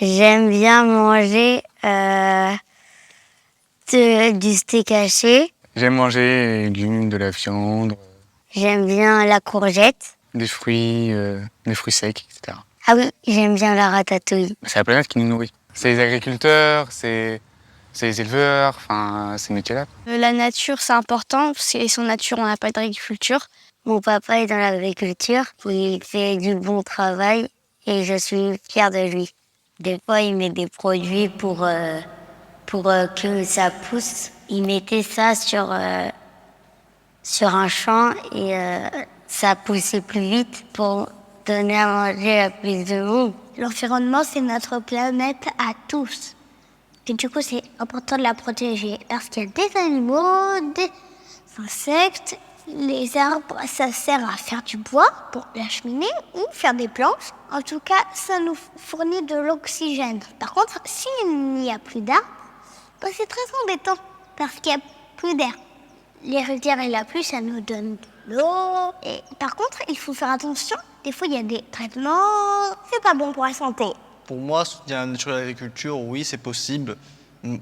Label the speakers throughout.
Speaker 1: J'aime bien manger du steak haché.
Speaker 2: J'aime manger des légumes, de la viande,
Speaker 1: J'aime bien la courgette.
Speaker 2: des fruits secs, etc.
Speaker 1: Ah oui, j'aime bien la ratatouille.
Speaker 2: C'est la planète qui nous nourrit. C'est les agriculteurs, c'est les éleveurs, enfin, ces métiers-là.
Speaker 3: La nature, c'est important, parce que sans nature, on n'a pas d'agriculture.
Speaker 1: Mon papa est dans l'agriculture, il fait du bon travail et je suis fière de lui. Des fois, il met des produits pour que ça pousse. Il mettait ça sur un champ et ça poussait plus vite pour donner à manger à plus de monde.
Speaker 4: L'environnement, c'est notre planète à tous. Et du coup, c'est important de la protéger. Parce qu'il y a des animaux, des insectes, les arbres, ça sert à faire du bois pour la cheminée ou faire des planches. En tout cas, ça nous fournit de l'oxygène. Par contre, s'il n'y a plus d'arbres, c'est très embêtant parce qu'il n'y a plus d'air. Les rivières et la pluie, ça nous donne de l'eau. Et par contre, il faut faire attention. Des fois, il y a des traitements. C'est pas bon pour la santé.
Speaker 5: Pour moi, soutenir la nature et l'agriculture, oui, c'est possible.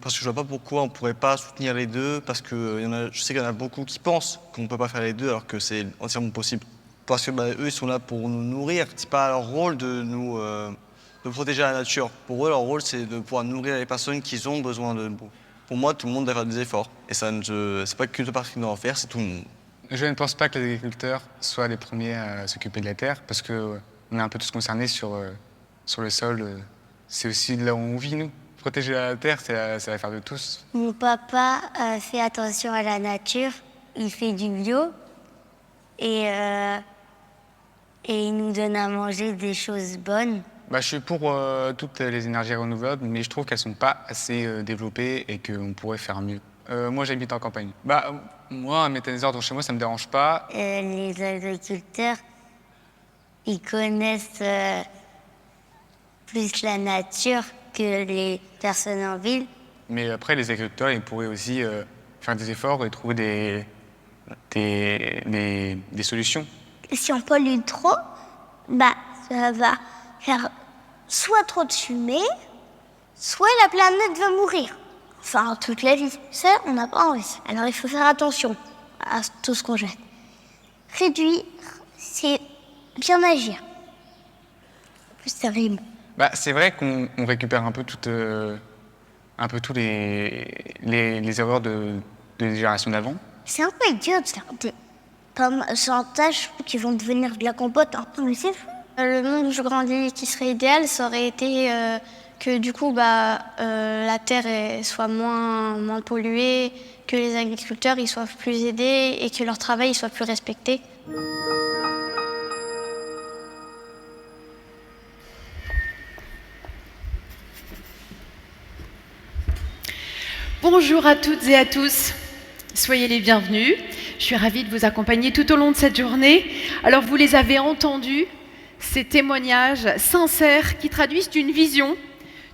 Speaker 5: Parce que je vois pas pourquoi on ne pourrait pas soutenir les deux. Parce que je sais qu'il y en a beaucoup qui pensent qu'on ne peut pas faire les deux alors que c'est entièrement possible. Parce que eux, ils sont là pour nous nourrir. C'est pas leur rôle de nous de protéger la nature. Pour eux, leur rôle, c'est de pouvoir nourrir les personnes qui ont besoin de nous. Pour moi, tout le monde doit faire des efforts. Et ça, c'est pas qu'une partie qui doit en faire, c'est tout le monde.
Speaker 2: Je ne pense pas que les agriculteurs soient les premiers à s'occuper de la terre, parce qu'on est un peu tous concernés sur le sol. C'est aussi là où on vit, nous. Protéger la terre, c'est l'affaire de tous.
Speaker 1: Mon papa fait attention à la nature, il fait du bio et il nous donne à manger des choses bonnes.
Speaker 2: Je suis pour toutes les énergies renouvelables, mais je trouve qu'elles ne sont pas assez développées et qu'on pourrait faire mieux. Moi, j'habite en campagne. Moi, mettre des ordres chez moi, ça me dérange pas.
Speaker 1: Les agriculteurs, ils connaissent plus la nature que les personnes en ville.
Speaker 2: Mais après, les agriculteurs, ils pourraient aussi faire des efforts et trouver des solutions.
Speaker 4: Si on pollue trop, ça va faire soit trop de fumée, soit la planète va mourir. Enfin, toute la vie. Ça, on n'a pas envie. Alors, il faut faire attention à tout ce qu'on jette. Réduire, c'est bien agir. En plus, ça rime.
Speaker 2: C'est vrai qu'on récupère un peu tous les erreurs des générations d'avant.
Speaker 4: C'est un peu idiot de faire des pommes sans taches qui vont devenir de la compote. Mais c'est fou.
Speaker 3: Le monde où je grandis qui serait idéal, ça aurait été que du coup, la terre soit moins polluée, que les agriculteurs ils soient plus aidés et que leur travail soit plus respecté.
Speaker 6: Bonjour à toutes et à tous, soyez les bienvenus. Je suis ravie de vous accompagner tout au long de cette journée. Alors vous les avez entendus, ces témoignages sincères qui traduisent une vision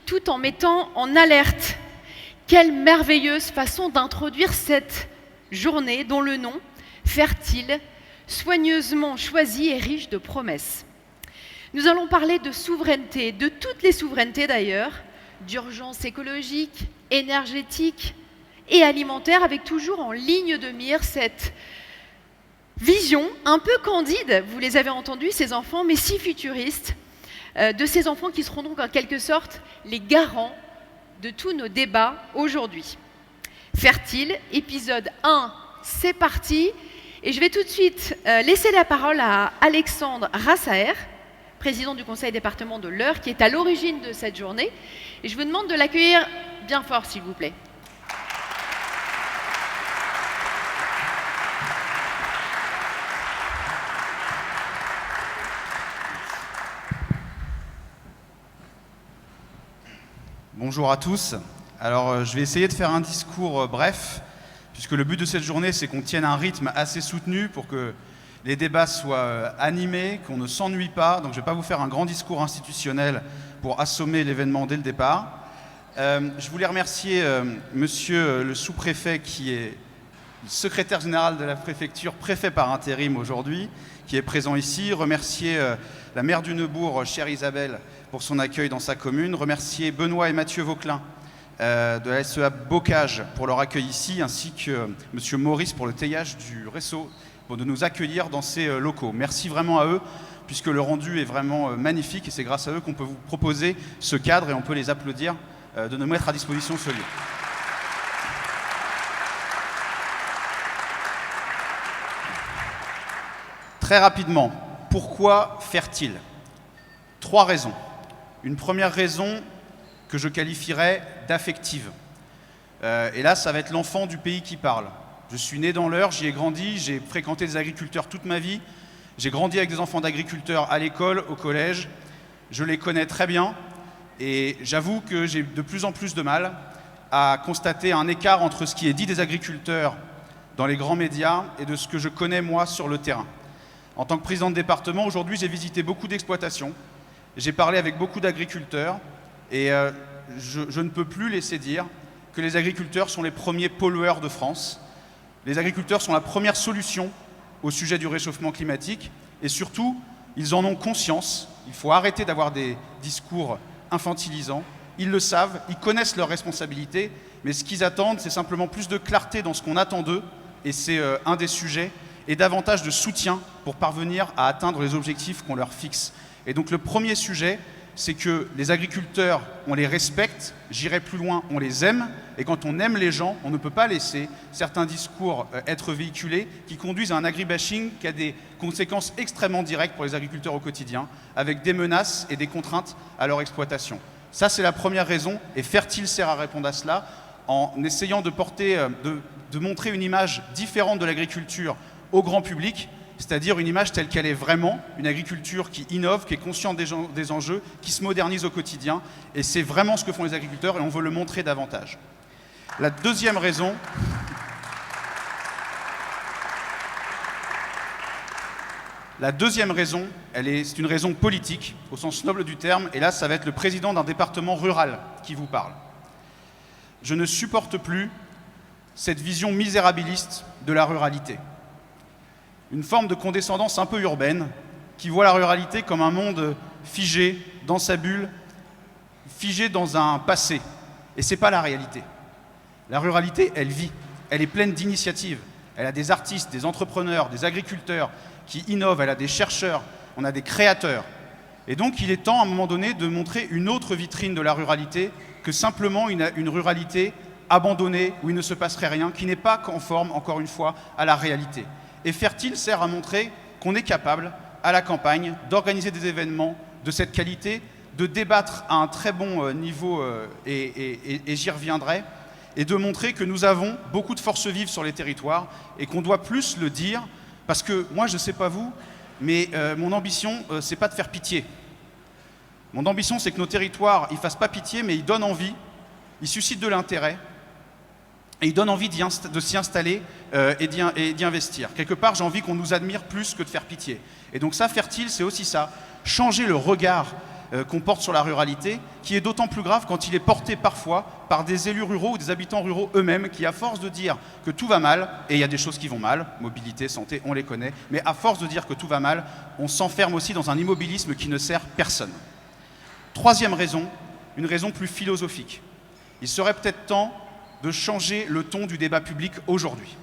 Speaker 6: tout en mettant en alerte. Quelle merveilleuse façon d'introduire cette journée dont le nom, fertile, soigneusement choisi et riche de promesses. Nous allons parler de souveraineté, de toutes les souverainetés d'ailleurs, d'urgence écologique, énergétique et alimentaire, avec toujours en ligne de mire cette vision un peu candide, vous les avez entendus, ces enfants, mais si futuristes, de ces enfants qui seront donc en quelque sorte les garants de tous nos débats aujourd'hui. Fertile, épisode 1, c'est parti. Et je vais tout de suite laisser la parole à Alexandre Rassaer, président du conseil département de l'Eure, qui est à l'origine de cette journée. Et je vous demande de l'accueillir bien fort, s'il vous plaît.
Speaker 7: Bonjour à tous. Alors, je vais essayer de faire un discours bref, puisque le but de cette journée, c'est qu'on tienne un rythme assez soutenu pour que les débats soient animés, qu'on ne s'ennuie pas. Donc, je ne vais pas vous faire un grand discours institutionnel pour assommer l'événement dès le départ. Je voulais remercier monsieur le sous-préfet qui est secrétaire général de la préfecture, préfet par intérim aujourd'hui, qui est présent ici. Remercier la maire du Neubourg, chère Isabelle, pour son accueil dans sa commune. Remercier Benoît et Mathieu Vauclin de la SEA Bocage pour leur accueil ici, ainsi que Monsieur Maurice pour le théiage du réseau, pour de nous accueillir dans ces locaux. Merci vraiment à eux, puisque le rendu est vraiment magnifique et c'est grâce à eux qu'on peut vous proposer ce cadre et on peut les applaudir de nous mettre à disposition ce lieu. Très rapidement, pourquoi Fertile? 3 raisons. Une première raison que je qualifierais d'affective. Et là, ça va être l'enfant du pays qui parle. Je suis né dans l'Eure, j'y ai grandi, j'ai fréquenté des agriculteurs toute ma vie. J'ai grandi avec des enfants d'agriculteurs à l'école, au collège. Je les connais très bien et j'avoue que j'ai de plus en plus de mal à constater un écart entre ce qui est dit des agriculteurs dans les grands médias et de ce que je connais moi sur le terrain. En tant que président de département, aujourd'hui, j'ai visité beaucoup d'exploitations. J'ai parlé avec beaucoup d'agriculteurs et je ne peux plus laisser dire que les agriculteurs sont les premiers pollueurs de France. Les agriculteurs sont la première solution au sujet du réchauffement climatique et surtout, ils en ont conscience. Il faut arrêter d'avoir des discours infantilisants. Ils le savent, ils connaissent leurs responsabilités, mais ce qu'ils attendent, c'est simplement plus de clarté dans ce qu'on attend d'eux, et c'est un des sujets, et davantage de soutien pour parvenir à atteindre les objectifs qu'on leur fixe. Et donc le premier sujet, c'est que les agriculteurs, on les respecte, j'irai plus loin, on les aime, et quand on aime les gens, on ne peut pas laisser certains discours être véhiculés qui conduisent à un agribashing qui a des conséquences extrêmement directes pour les agriculteurs au quotidien, avec des menaces et des contraintes à leur exploitation. Ça, c'est la première raison, et Fertile sert à répondre à cela, en essayant de montrer une image différente de l'agriculture au grand public, c'est-à-dire une image telle qu'elle est vraiment, une agriculture qui innove, qui est consciente des enjeux, qui se modernise au quotidien. Et c'est vraiment ce que font les agriculteurs et on veut le montrer davantage. La deuxième raison, c'est une raison politique, au sens noble du terme, et là, ça va être le président d'un département rural qui vous parle. Je ne supporte plus cette vision misérabiliste de la ruralité. Une forme de condescendance un peu urbaine qui voit la ruralité comme un monde figé dans sa bulle, figé dans un passé. Et ce n'est pas la réalité. La ruralité, elle vit, elle est pleine d'initiatives. Elle a des artistes, des entrepreneurs, des agriculteurs qui innovent, elle a des chercheurs, on a des créateurs. Et donc il est temps à un moment donné de montrer une autre vitrine de la ruralité que simplement une ruralité abandonnée où il ne se passerait rien, qui n'est pas conforme, encore une fois, à la réalité. Et Fertile sert à montrer qu'on est capable, à la campagne, d'organiser des événements de cette qualité, de débattre à un très bon niveau, et j'y reviendrai, et de montrer que nous avons beaucoup de forces vives sur les territoires et qu'on doit plus le dire, parce que moi, je ne sais pas vous, mais mon ambition, c'est pas de faire pitié. Mon ambition, c'est que nos territoires, ils fassent pas pitié, mais ils donnent envie, ils suscitent de l'intérêt, et ils donnent envie de s'y installer et d'y investir. Quelque part, j'ai envie qu'on nous admire plus que de faire pitié. Et donc ça, Fertile, c'est aussi ça, changer le regard qu'on porte sur la ruralité, qui est d'autant plus grave quand il est porté parfois par des élus ruraux ou des habitants ruraux eux-mêmes, qui à force de dire que tout va mal, et il y a des choses qui vont mal, mobilité, santé, on les connaît, mais à force de dire que tout va mal, on s'enferme aussi dans un immobilisme qui ne sert personne. Troisième raison, une raison plus philosophique. Il serait peut-être temps de changer le ton du débat public aujourd'hui.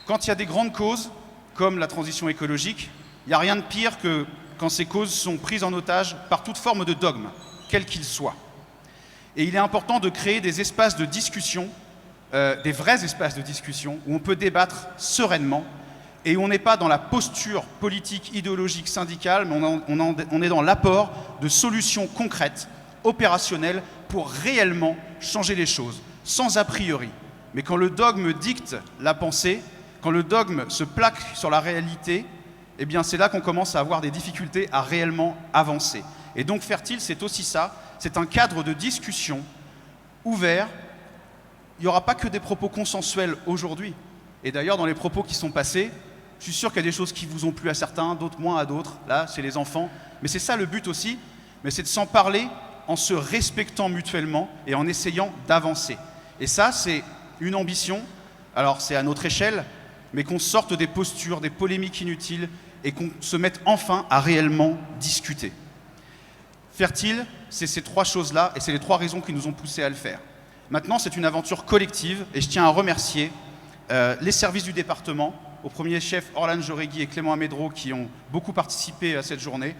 Speaker 7: Quand il y a des grandes causes, comme la transition écologique, il n'y a rien de pire que quand ces causes sont prises en otage par toute forme de dogme, quel qu'il soit. Et il est important de créer des espaces de discussion, des vrais espaces de discussion, où on peut débattre sereinement, et où on n'est pas dans la posture politique, idéologique, syndicale, mais on est dans l'apport de solutions concrètes, opérationnelles, pour réellement changer les choses, sans a priori. Mais quand le dogme dicte la pensée, quand le dogme se plaque sur la réalité, eh bien c'est là qu'on commence à avoir des difficultés à réellement avancer. Et donc Fertile, c'est aussi ça, c'est un cadre de discussion ouvert. Il n'y aura pas que des propos consensuels aujourd'hui. Et d'ailleurs, dans les propos qui sont passés, je suis sûr qu'il y a des choses qui vous ont plu à certains, d'autres moins à d'autres, là, chez les enfants. Mais c'est ça le but aussi, mais c'est de s'en parler en se respectant mutuellement et en essayant d'avancer. Et ça, c'est une ambition Alors c'est à notre échelle, mais qu'on sorte des postures, des polémiques inutiles et qu'on se mette enfin à réellement discuter. Fertile, c'est ces 3 choses-là et c'est les 3 raisons qui nous ont poussés à le faire. Maintenant, c'est une aventure collective et je tiens à remercier les services du département, au premier chef Orlane Joregui et Clément Amédro qui ont beaucoup participé à cette journée,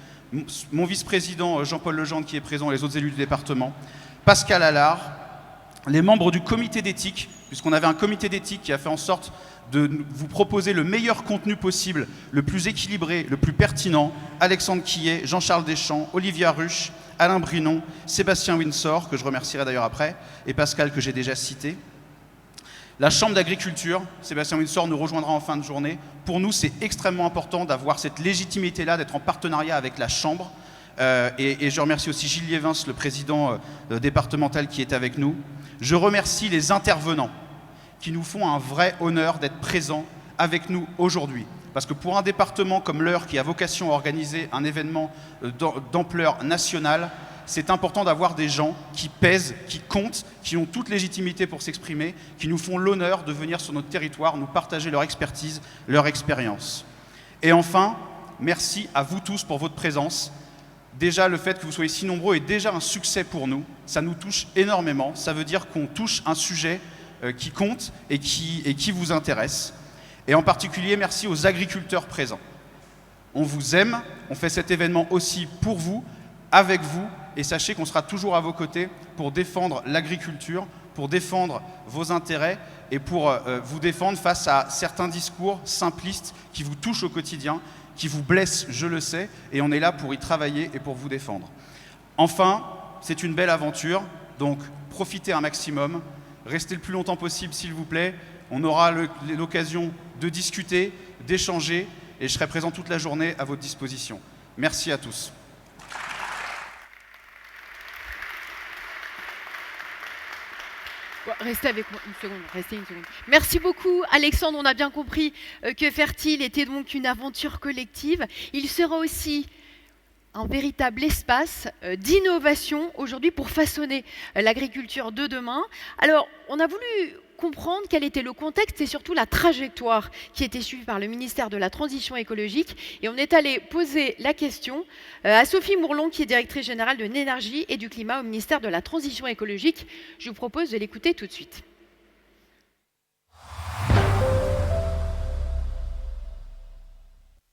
Speaker 7: mon vice-président Jean-Paul Legendre qui est présent, les autres élus du département, Pascal Allard, les membres du comité d'éthique, puisqu'on avait un comité d'éthique qui a fait en sorte de vous proposer le meilleur contenu possible, le plus équilibré, le plus pertinent, Alexandre Quillet, Jean-Charles Deschamps, Olivia Ruche, Alain Brinon, Sébastien Windsor, que je remercierai d'ailleurs après, et Pascal que j'ai déjà cité. La Chambre d'agriculture, Sébastien Windsor nous rejoindra en fin de journée. Pour nous, c'est extrêmement important d'avoir cette légitimité-là, d'être en partenariat avec la Chambre. Et je remercie aussi Gilles Liévins, le président départemental qui est avec nous. Je remercie les intervenants qui nous font un vrai honneur d'être présents avec nous aujourd'hui. Parce que pour un département comme l'Eure, qui a vocation à organiser un événement d'ampleur nationale, c'est important d'avoir des gens qui pèsent, qui comptent, qui ont toute légitimité pour s'exprimer, qui nous font l'honneur de venir sur notre territoire, nous partager leur expertise, leur expérience. Et enfin, merci à vous tous pour votre présence. Déjà, le fait que vous soyez si nombreux est déjà un succès pour nous. Ça nous touche énormément. Ça veut dire qu'on touche un sujet qui compte et qui vous intéresse. Et en particulier, merci aux agriculteurs présents. On vous aime, on fait cet événement aussi pour vous, avec vous, et sachez qu'on sera toujours à vos côtés pour défendre l'agriculture, pour défendre vos intérêts et pour vous défendre face à certains discours simplistes qui vous touchent au quotidien, qui vous blessent, je le sais, et on est là pour y travailler et pour vous défendre. Enfin, c'est une belle aventure, donc profitez un maximum, restez le plus longtemps possible s'il vous plaît, on aura l'occasion de discuter, d'échanger, et je serai présent toute la journée à votre disposition. Merci à tous.
Speaker 6: Restez avec moi une seconde, restez une seconde. Merci beaucoup Alexandre, on a bien compris que Fertile était donc une aventure collective. Il sera aussi un véritable espace d'innovation aujourd'hui pour façonner l'agriculture de demain. Alors, on a voulu comprendre quel était le contexte et surtout la trajectoire qui était suivie par le ministère de la Transition écologique. Et on est allé poser la question à Sophie Mourlon, qui est directrice générale de l'énergie et du climat au ministère de la Transition écologique. Je vous propose de l'écouter tout de suite.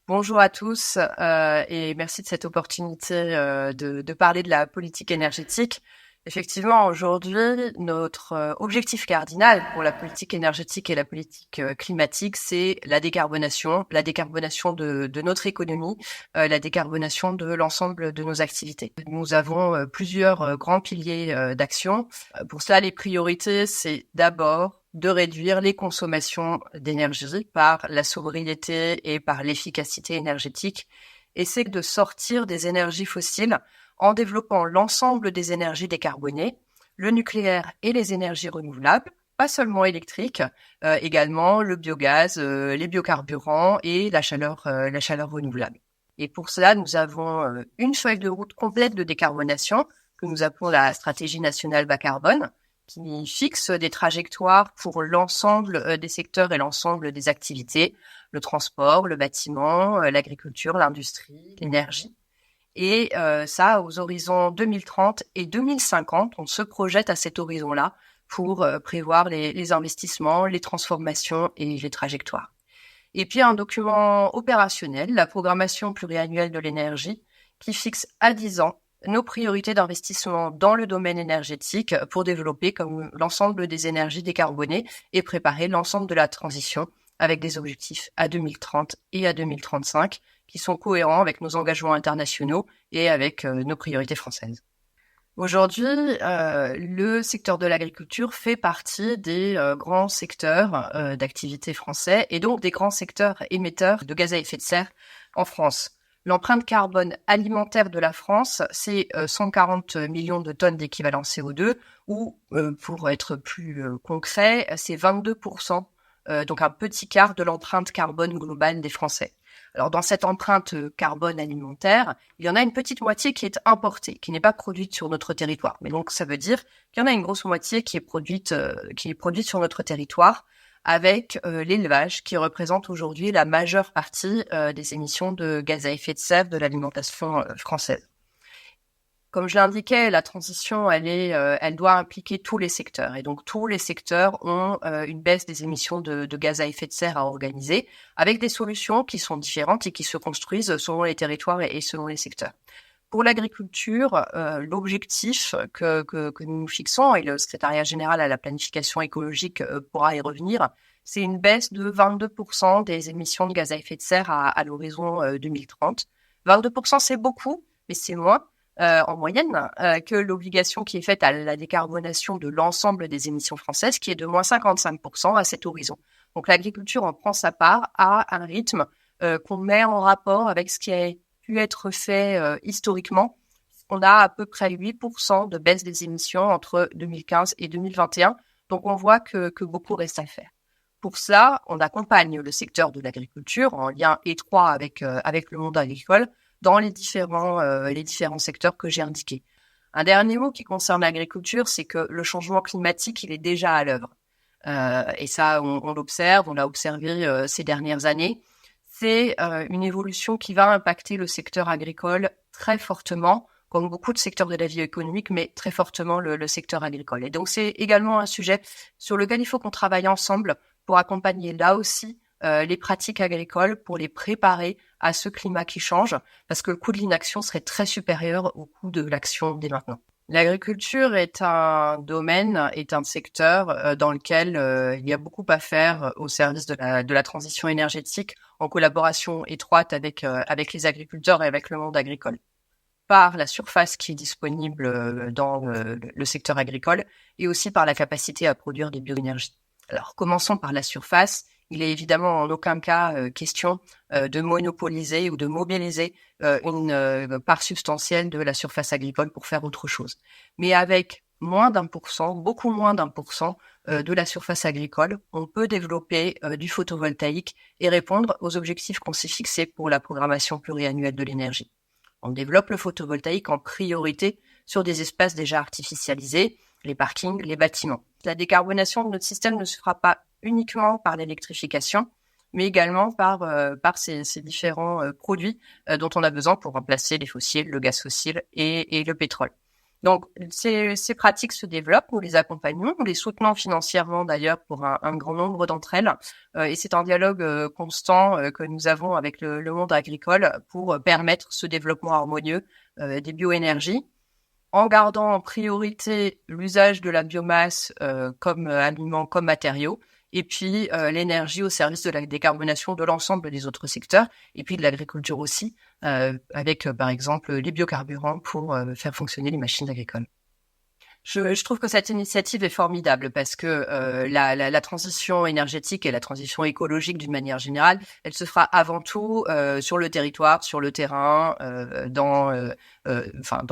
Speaker 8: Bonjour à tous et merci de cette opportunité de parler de la politique énergétique. Effectivement, aujourd'hui, notre objectif cardinal pour la politique énergétique et la politique climatique, c'est la décarbonation de notre économie, la décarbonation de l'ensemble de nos activités. Nous avons plusieurs grands piliers d'action. Pour cela, les priorités, c'est d'abord de réduire les consommations d'énergie par la sobriété et par l'efficacité énergétique, et c'est de sortir des énergies fossiles en développant l'ensemble des énergies décarbonées, le nucléaire et les énergies renouvelables, pas seulement électriques, également le biogaz, les biocarburants et la chaleur renouvelable. Et pour cela, nous avons une feuille de route complète de décarbonation que nous appelons la stratégie nationale bas carbone, qui fixe des trajectoires pour l'ensemble des secteurs et l'ensemble des activités, le transport, le bâtiment, l'agriculture, l'industrie, l'énergie. Et ça, aux horizons 2030 et 2050, on se projette à cet horizon-là pour prévoir les investissements, les transformations et les trajectoires. Et puis un document opérationnel, la programmation pluriannuelle de l'énergie, qui fixe à 10 ans nos priorités d'investissement dans le domaine énergétique pour développer comme l'ensemble des énergies décarbonées et préparer l'ensemble de la transition avec des objectifs à 2030 et à 2035 qui sont cohérents avec nos engagements internationaux et avec nos priorités françaises. Aujourd'hui, le secteur de l'agriculture fait partie des grands secteurs d'activité français et donc des grands secteurs émetteurs de gaz à effet de serre en France. L'empreinte carbone alimentaire de la France, c'est 140 millions de tonnes d'équivalent CO2 ou, pour être plus concret, c'est 22%, donc un petit quart de l'empreinte carbone globale des Français. Alors, dans cette empreinte carbone alimentaire, il y en a une petite moitié qui est importée, qui n'est pas produite sur notre territoire. Mais donc, ça veut dire qu'il y en a une grosse moitié qui est produite sur notre territoire, avec l'élevage qui représente aujourd'hui la majeure partie des émissions de gaz à effet de serre de l'alimentation française. Comme je l'indiquais, la transition, elle doit impliquer tous les secteurs. Et donc, tous les secteurs ont une baisse des émissions de gaz à effet de serre à organiser, avec des solutions qui sont différentes et qui se construisent selon les territoires et selon les secteurs. Pour l'agriculture, l'objectif que nous nous fixons, et le secrétariat général à la planification écologique pourra y revenir, c'est une baisse de 22% des émissions de gaz à effet de serre à l'horizon 2030. 22%, c'est beaucoup, mais c'est moins en moyenne que l'obligation qui est faite à la décarbonation de l'ensemble des émissions françaises, qui est de moins 55% à cet horizon. Donc l'agriculture en prend sa part à un rythme qu'on met en rapport avec ce qui a pu être fait historiquement. On a à peu près 8% de baisse des émissions entre 2015 et 2021. Donc on voit que beaucoup reste à faire. Pour cela, on accompagne le secteur de l'agriculture en lien étroit avec le monde agricole dans les différents secteurs que j'ai indiqués. Un dernier mot qui concerne l'agriculture, c'est que le changement climatique, il est déjà à l'œuvre. Et ça, on l'observe, on l'a observé ces dernières années. C'est une évolution qui va impacter le secteur agricole très fortement, comme beaucoup de secteurs de la vie économique, mais très fortement le secteur agricole. Et donc, c'est également un sujet sur lequel il faut qu'on travaille ensemble pour accompagner là aussi les pratiques agricoles, pour les préparer à ce climat qui change, parce que le coût de l'inaction serait très supérieur au coût de l'action dès maintenant. L'agriculture est un domaine, est un secteur dans lequel il y a beaucoup à faire au service de la transition énergétique, en collaboration étroite avec les agriculteurs et avec le monde agricole, par la surface qui est disponible dans le secteur agricole et aussi par la capacité à produire des bioénergies. Alors, commençons par la surface. Il est évidemment en aucun cas question de monopoliser ou de mobiliser une part substantielle de la surface agricole pour faire autre chose. Mais avec moins d'1%, beaucoup moins d'1% de la surface agricole, on peut développer du photovoltaïque et répondre aux objectifs qu'on s'est fixés pour la programmation pluriannuelle de l'énergie. On développe le photovoltaïque en priorité sur des espaces déjà artificialisés, les parkings, les bâtiments. La décarbonation de notre système ne se fera pas uniquement par l'électrification, mais également par ces différents produits dont on a besoin pour remplacer les fossiles, le gaz fossile et le pétrole. Donc, ces pratiques se développent, nous les accompagnons, nous les soutenons financièrement d'ailleurs pour un grand nombre d'entre elles, et c'est un dialogue constant que nous avons avec le monde agricole pour permettre ce développement harmonieux des bioénergies, en gardant en priorité l'usage de la biomasse comme aliment, comme matériau, et puis l'énergie au service de la décarbonation de l'ensemble des autres secteurs, et puis de l'agriculture aussi, avec par exemple les biocarburants pour faire fonctionner les machines agricoles. Je trouve que cette initiative est formidable parce que la transition énergétique et la transition écologique d'une manière générale, elle se fera avant tout sur le territoire, sur le terrain, dans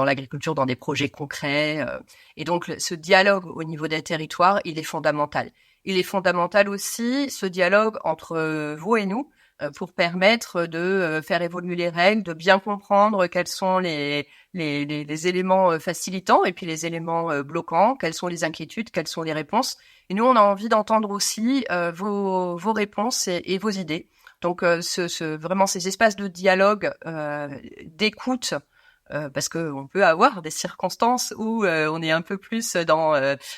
Speaker 8: l'agriculture, dans des projets concrets. Et donc ce dialogue au niveau des territoires, il est fondamental. Il est fondamental aussi ce dialogue entre vous et nous pour permettre de faire évoluer les règles, de bien comprendre quels sont les éléments facilitants et puis les éléments bloquants, quelles sont les inquiétudes, quelles sont les réponses. Et nous, on a envie d'entendre aussi vos réponses et vos idées. Donc, vraiment ces espaces de dialogue, d'écoute, parce que on peut avoir des circonstances où on est un peu plus dans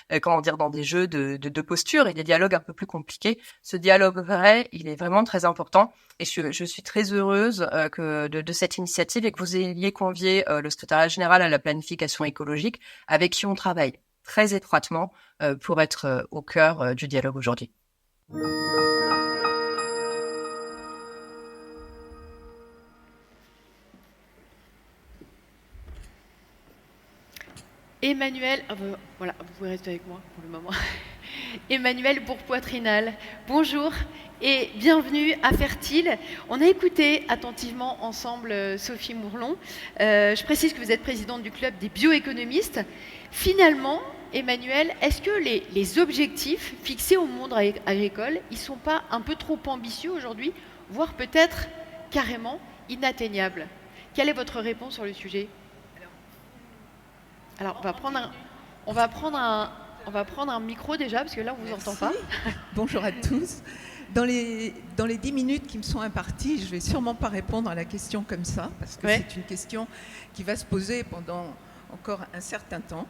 Speaker 8: dans des jeux de posture et des dialogues un peu plus compliqués. Ce dialogue vrai, il est vraiment très important et je suis très heureuse de cette initiative et que vous ayez convié le secrétariat général à la planification écologique avec qui on travaille très étroitement pour être au cœur du dialogue aujourd'hui.
Speaker 6: Emmanuel, voilà, vous pouvez rester avec moi pour le moment. Emmanuel Bourg-Poitrinal, bonjour et bienvenue à Fertile. On a écouté attentivement ensemble Sophie Mourlon. Je précise que vous êtes présidente du club des bioéconomistes. Finalement, Emmanuel, est-ce que les objectifs fixés au monde agricole, ils ne sont pas un peu trop ambitieux aujourd'hui, voire peut-être carrément inatteignables? Quelle est votre réponse sur le sujet? Alors, on va prendre on va prendre un micro déjà, parce que là, on ne vous entend pas.
Speaker 9: Bonjour à tous. Dans les 10 minutes qui me sont imparties, je ne vais sûrement pas répondre à la question comme ça, parce que c'est une question qui va se poser pendant encore un certain temps.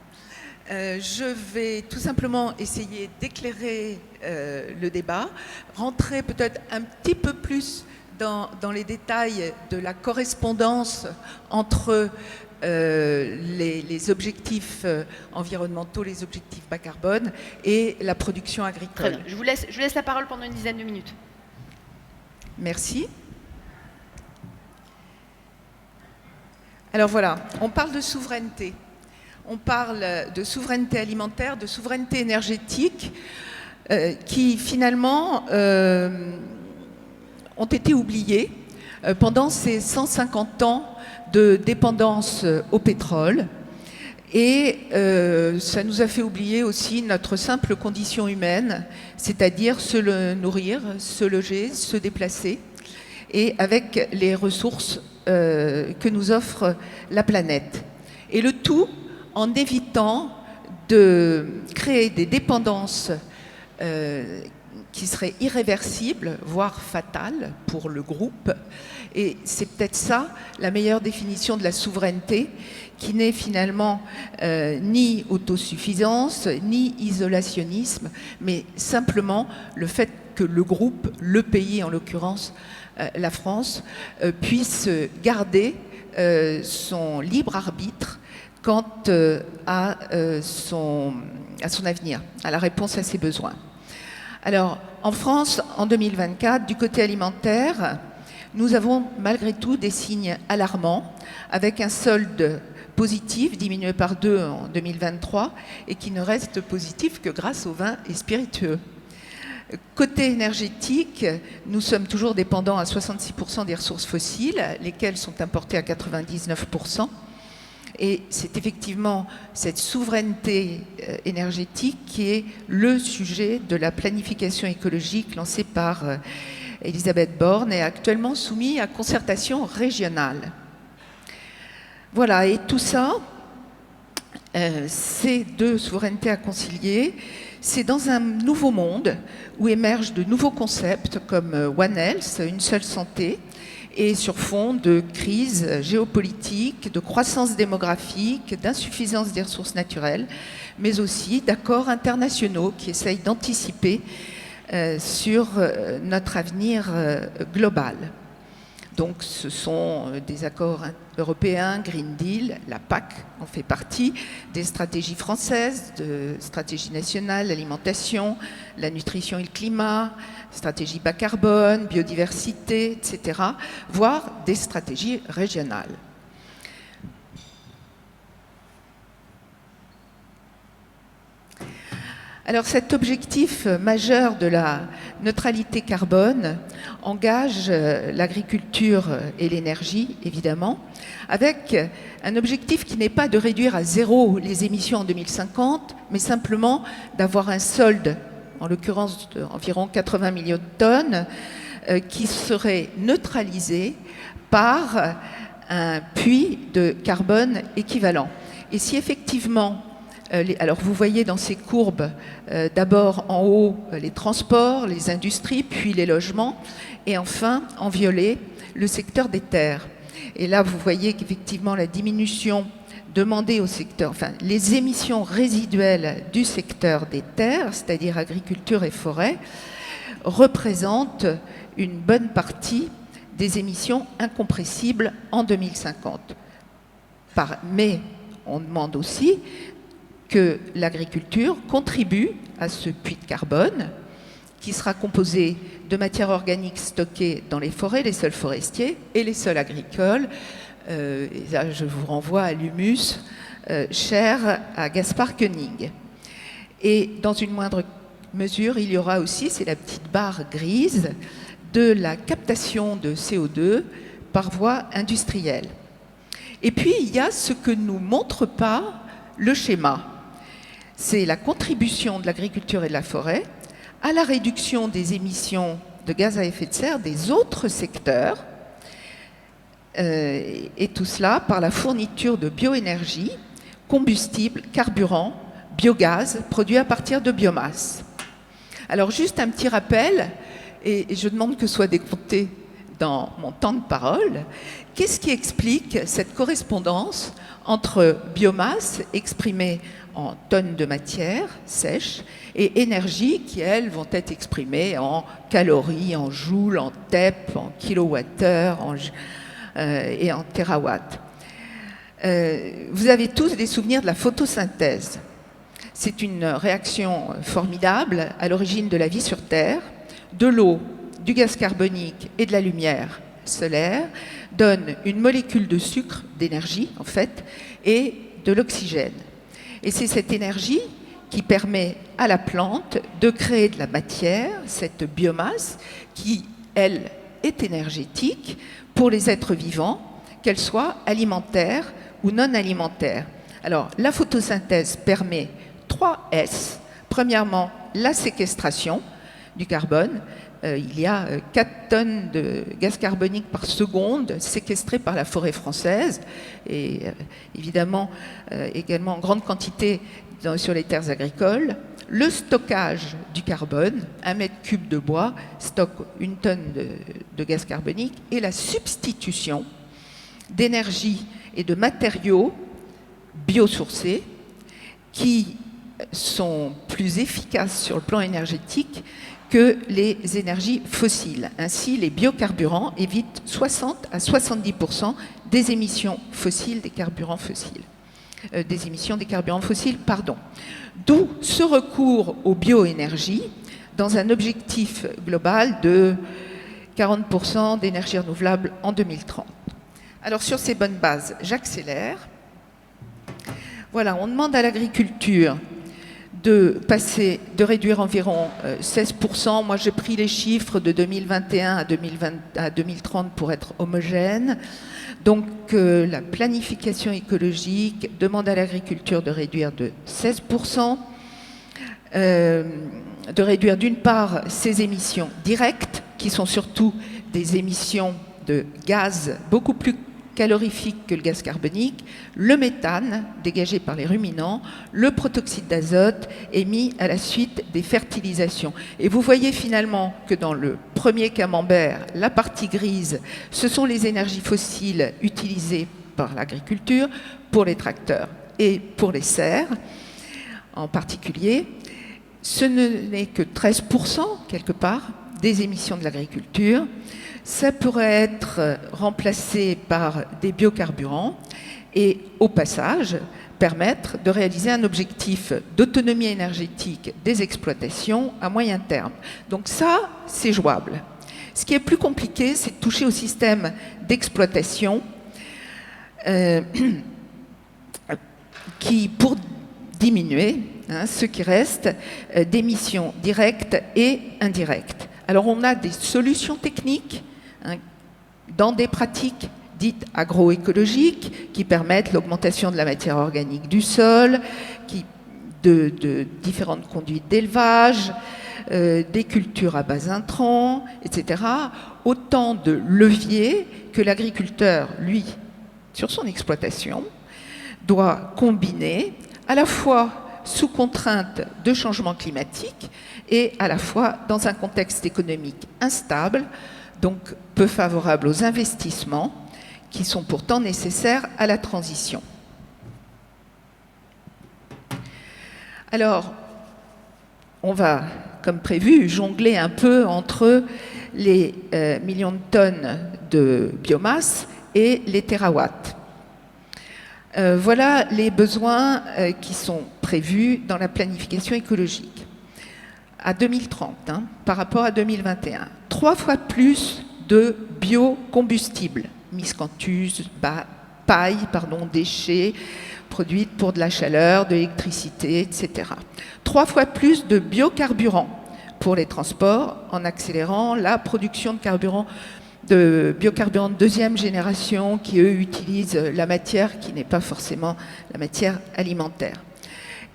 Speaker 9: Je vais tout simplement essayer d'éclairer le débat, rentrer peut-être un petit peu plus dans les détails de la correspondance entre les objectifs environnementaux, les objectifs bas carbone et la production agricole.
Speaker 6: Très bien. Je vous laisse la parole pendant une dizaine de minutes.
Speaker 9: Merci. Alors voilà, on parle de souveraineté. On parle de souveraineté alimentaire, de souveraineté énergétique, qui finalement ont été oubliées pendant ces 150 ans de dépendance au pétrole. Et ça nous a fait oublier aussi notre simple condition humaine, c'est-à-dire se nourrir, se loger, se déplacer, et avec les ressources que nous offre la planète. Et le tout en évitant de créer des dépendances qui seraient irréversibles, voire fatales pour le groupe. Et c'est peut-être ça la meilleure définition de la souveraineté, qui n'est finalement ni autosuffisance, ni isolationnisme, mais simplement le fait que le groupe, le pays en l'occurrence, la France, puisse garder son libre arbitre quant à son avenir, à la réponse à ses besoins. Alors, en France, en 2024, du côté alimentaire, nous avons malgré tout des signes alarmants, avec un solde positif, diminué par 2 en 2023, et qui ne reste positif que grâce aux vins et spiritueux. Côté énergétique, nous sommes toujours dépendants à 66% des ressources fossiles, lesquelles sont importées à 99%. Et c'est effectivement cette souveraineté énergétique qui est le sujet de la planification écologique lancée par Elisabeth Borne et actuellement soumis à concertation régionale. Voilà, et tout ça, ces deux souverainetés à concilier, c'est dans un nouveau monde où émergent de nouveaux concepts comme One Health, une seule santé, et sur fond de crise géopolitique, de croissance démographique, d'insuffisance des ressources naturelles, mais aussi d'accords internationaux qui essayent d'anticiper sur notre avenir global. Donc ce sont des accords européens, Green Deal, la PAC en fait partie, des stratégies françaises, de stratégie nationale, l'alimentation, la nutrition et le climat, stratégie bas carbone, biodiversité, etc., voire des stratégies régionales. Alors cet objectif majeur de la neutralité carbone engage l'agriculture et l'énergie, évidemment, avec un objectif qui n'est pas de réduire à zéro les émissions en 2050, mais simplement d'avoir un solde, en l'occurrence d'environ 80 millions de tonnes, qui serait neutralisé par un puits de carbone équivalent. Et si effectivement, alors vous voyez dans ces courbes d'abord en haut les transports, les industries, puis les logements, et enfin en violet le secteur des terres. Et là vous voyez qu'effectivement la diminution demandée au secteur, enfin les émissions résiduelles du secteur des terres, c'est-à-dire agriculture et forêt, représentent une bonne partie des émissions incompressibles en 2050. Mais on demande aussi que l'agriculture contribue à ce puits de carbone qui sera composé de matières organiques stockées dans les forêts, les sols forestiers et les sols agricoles. Et là, je vous renvoie à l'humus cher à Gaspard Koenig. Et dans une moindre mesure, il y aura aussi, c'est la petite barre grise, de la captation de CO2 par voie industrielle. Et puis, il y a ce que ne nous montre pas le schéma. C'est la contribution de l'agriculture et de la forêt à la réduction des émissions de gaz à effet de serre des autres secteurs, et tout cela par la fourniture de bioénergie, combustibles, carburants biogaz produit à partir de biomasse. Alors juste un petit rappel, et je demande que soit décompté dans mon temps de parole, qu'est-ce qui explique cette correspondance entre biomasse exprimée en tonnes de matière sèche et énergie qui, elles, vont être exprimées en calories, en joules, en TEP, en kilowattheures et en térawatts. Vous avez tous des souvenirs de la photosynthèse. C'est une réaction formidable à l'origine de la vie sur Terre. De l'eau, du gaz carbonique et de la lumière solaire donne une molécule de sucre, d'énergie en fait, et de l'oxygène. Et c'est cette énergie qui permet à la plante de créer de la matière, cette biomasse, qui, elle, est énergétique pour les êtres vivants, qu'elle soit alimentaire ou non alimentaire. Alors, la photosynthèse permet 3 S. Premièrement, la séquestration du carbone. Il y a 4 tonnes de gaz carbonique par seconde séquestrées par la forêt française et évidemment également en grande quantité sur les terres agricoles. Le stockage du carbone, 1 mètre cube de bois stocke 1 tonne de gaz carbonique, et la substitution d'énergie et de matériaux biosourcés qui sont plus efficaces sur le plan énergétique que les énergies fossiles. Ainsi, les biocarburants évitent 60 à 70% des émissions fossiles, des carburants fossiles. Des émissions des carburants fossiles, pardon. D'où ce recours aux bioénergies dans un objectif global de 40% d'énergie renouvelable en 2030. Alors sur ces bonnes bases, j'accélère. Voilà, on demande à l'agriculture de réduire environ 16%. Moi, j'ai pris les chiffres de 2021 à 2030 pour être homogène. Donc, la planification écologique demande à l'agriculture de réduire de 16%, de réduire d'une part ses émissions directes, qui sont surtout des émissions de gaz beaucoup plus calorifique que le gaz carbonique, le méthane dégagé par les ruminants, le protoxyde d'azote émis à la suite des fertilisations. Et vous voyez finalement que dans le premier camembert, la partie grise, ce sont les énergies fossiles utilisées par l'agriculture pour les tracteurs et pour les serres en particulier. Ce n'est que 13% quelque part des émissions de l'agriculture. Ça pourrait être remplacé par des biocarburants et, au passage, permettre de réaliser un objectif d'autonomie énergétique des exploitations à moyen terme. Donc ça, c'est jouable. Ce qui est plus compliqué, c'est de toucher au système d'exploitation qui, pour diminuer ce qui reste d'émissions directes et indirectes. Alors on a des solutions techniques dans des pratiques dites agroécologiques qui permettent l'augmentation de la matière organique du sol, de différentes conduites d'élevage, des cultures à bas intrants, etc. Autant de leviers que l'agriculteur, lui, sur son exploitation, doit combiner à la fois sous contrainte de changement climatique et à la fois dans un contexte économique instable, donc peu favorable aux investissements qui sont pourtant nécessaires à la transition. Alors, on va, comme prévu, jongler un peu entre les millions de tonnes de biomasse et les térawatts. Voilà les besoins qui sont prévus dans la planification écologique. À 2030, par rapport à 2021, 3 fois plus de biocombustibles, miscanthus, paille, déchets, produites pour de la chaleur, de l'électricité, etc. 3 fois plus de biocarburants pour les transports, en accélérant la production de biocarburants de deuxième génération qui, eux, utilisent la matière qui n'est pas forcément la matière alimentaire.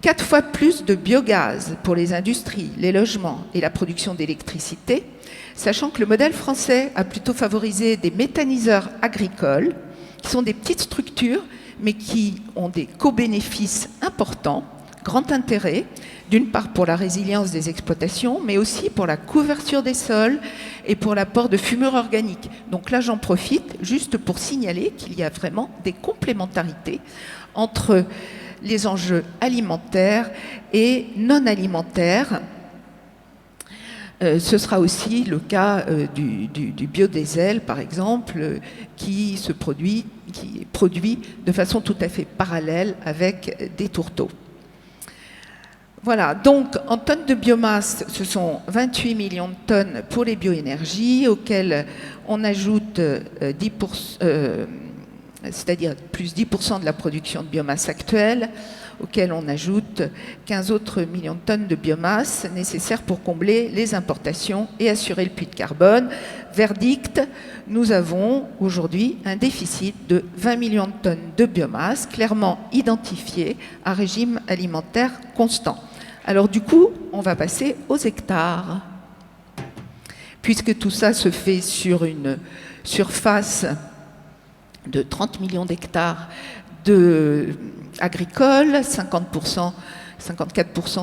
Speaker 9: 4 fois plus de biogaz pour les industries, les logements et la production d'électricité, sachant que le modèle français a plutôt favorisé des méthaniseurs agricoles, qui sont des petites structures, mais qui ont des co-bénéfices importants, grand intérêt, d'une part pour la résilience des exploitations, mais aussi pour la couverture des sols et pour l'apport de fumure organique. Donc là, j'en profite juste pour signaler qu'il y a vraiment des complémentarités entre les enjeux alimentaires et non alimentaires. Ce sera aussi le cas du biodiesel, par exemple, qui est produit de façon tout à fait parallèle avec des tourteaux. Voilà, donc en tonnes de biomasse, ce sont 28 millions de tonnes pour les bioénergies, auxquelles on ajoute 10%, c'est-à-dire plus 10% de la production de biomasse actuelle, auquel on ajoute 15 autres millions de tonnes de biomasse nécessaires pour combler les importations et assurer le puits de carbone. Verdict, nous avons aujourd'hui un déficit de 20 millions de tonnes de biomasse clairement identifié à régime alimentaire constant. Alors du coup, on va passer aux hectares. Puisque tout ça se fait sur une surface de 30 millions d'hectares agricoles, 54%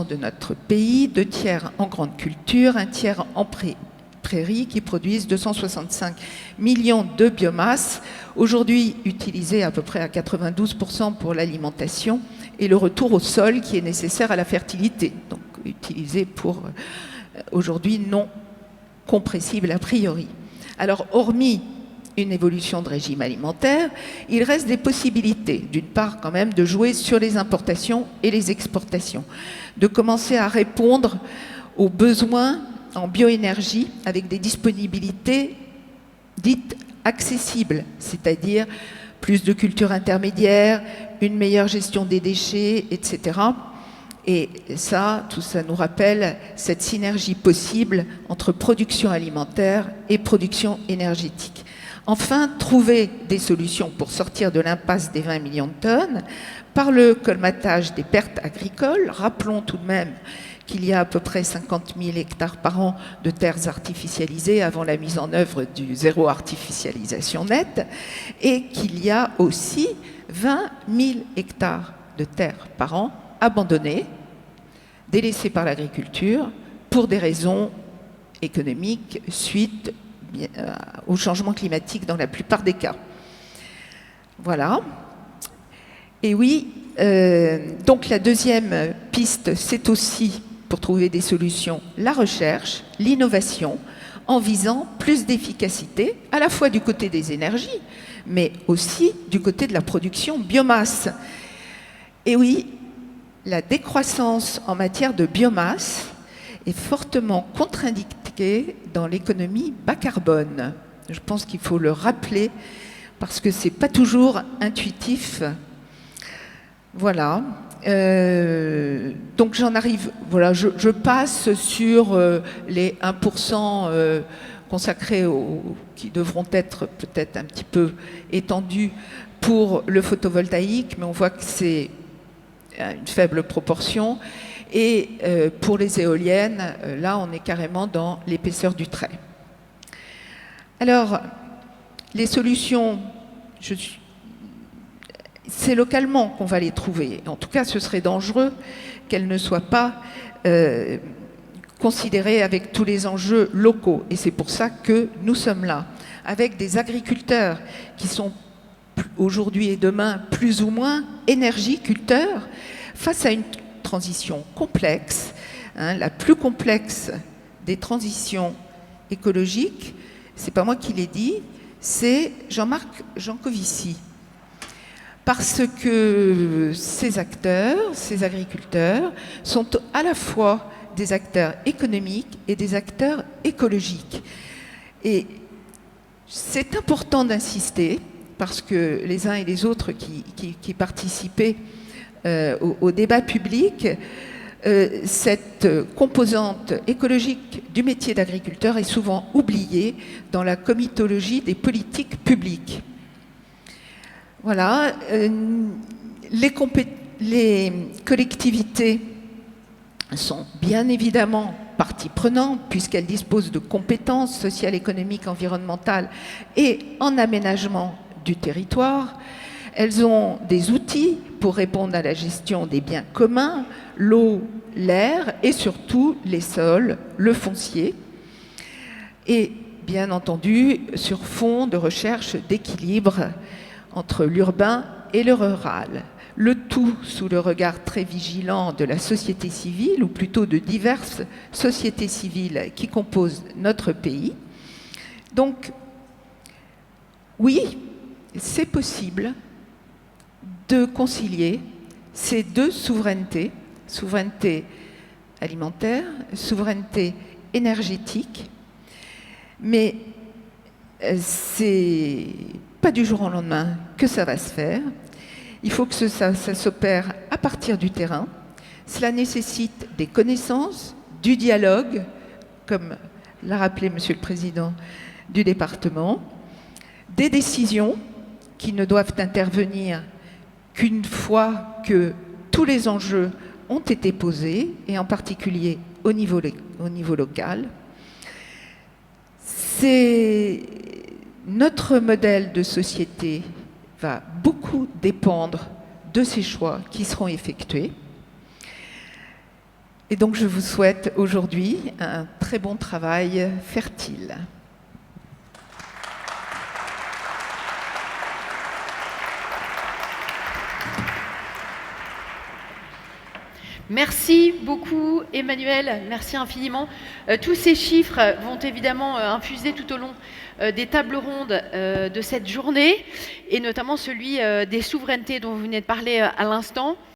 Speaker 9: de notre pays, 2 tiers en grande culture, 1 tiers en prairies qui produisent 265 millions de biomasse, aujourd'hui utilisées à peu près à 92% pour l'alimentation, et le retour au sol qui est nécessaire à la fertilité, donc utilisé pour aujourd'hui non compressible a priori. Alors, hormis une évolution de régime alimentaire, il reste des possibilités, d'une part quand même de jouer sur les importations et les exportations, de commencer à répondre aux besoins en bioénergie avec des disponibilités dites accessibles, c'est-à-dire plus de cultures intermédiaires, une meilleure gestion des déchets, etc. Et ça, tout ça nous rappelle cette synergie possible entre production alimentaire et production énergétique. Enfin, trouver des solutions pour sortir de l'impasse des 20 millions de tonnes par le colmatage des pertes agricoles. Rappelons tout de même qu'il y a à peu près 50 000 hectares par an de terres artificialisées avant la mise en œuvre du zéro artificialisation nette et qu'il y a aussi 20 000 hectares de terres par an abandonnées, délaissées par l'agriculture pour des raisons économiques suite au changement climatique dans la plupart des cas. Voilà. Et oui, donc la deuxième piste, c'est aussi, pour trouver des solutions, la recherche, l'innovation, en visant plus d'efficacité, à la fois du côté des énergies, mais aussi du côté de la production biomasse. Et oui, la décroissance en matière de biomasse est fortement contre-indiquée dans l'économie bas carbone. Je pense qu'il faut le rappeler parce que c'est pas toujours intuitif. Voilà. Donc j'en arrive. Voilà, je passe sur les 1% consacrés qui devront être peut-être un petit peu étendus pour le photovoltaïque, mais on voit que c'est une faible proportion. Et pour les éoliennes, là, on est carrément dans l'épaisseur du trait. Alors, les solutions, c'est localement qu'on va les trouver. En tout cas, ce serait dangereux qu'elles ne soient pas considérées avec tous les enjeux locaux. Et c'est pour ça que nous sommes là, avec des agriculteurs qui sont aujourd'hui et demain plus ou moins énergiculteurs, face à une transition complexe, la plus complexe des transitions écologiques, c'est pas moi qui l'ai dit, c'est Jean-Marc Jancovici. Parce que ces acteurs, ces agriculteurs, sont à la fois des acteurs économiques et des acteurs écologiques. Et c'est important d'insister, parce que les uns et les autres qui participaient au débat public, cette composante écologique du métier d'agriculteur est souvent oubliée dans la comitologie des politiques publiques. Voilà, les collectivités sont bien évidemment partie prenante puisqu'elles disposent de compétences sociales, économiques, environnementales et en aménagement du territoire. Elles ont des outils pour répondre à la gestion des biens communs, l'eau, l'air et surtout les sols, le foncier. Et bien entendu, sur fond de recherche d'équilibre entre l'urbain et le rural. Le tout sous le regard très vigilant de la société civile, ou plutôt de diverses sociétés civiles qui composent notre pays. Donc, oui, c'est possible de concilier ces deux souverainetés, souveraineté alimentaire, souveraineté énergétique, mais c'est pas du jour au lendemain que ça va se faire. Il faut que ça s'opère à partir du terrain. Cela nécessite des connaissances, du dialogue, comme l'a rappelé Monsieur le Président du département, des décisions qui ne doivent intervenir qu'une fois que tous les enjeux ont été posés, et en particulier au niveau local. Notre modèle de société va beaucoup dépendre de ces choix qui seront effectués. Et donc je vous souhaite aujourd'hui un très bon travail fertile.
Speaker 6: Merci beaucoup Emmanuel, merci infiniment. Tous ces chiffres vont évidemment infuser tout au long des tables rondes de cette journée, et notamment celui des souverainetés dont vous venez de parler à l'instant.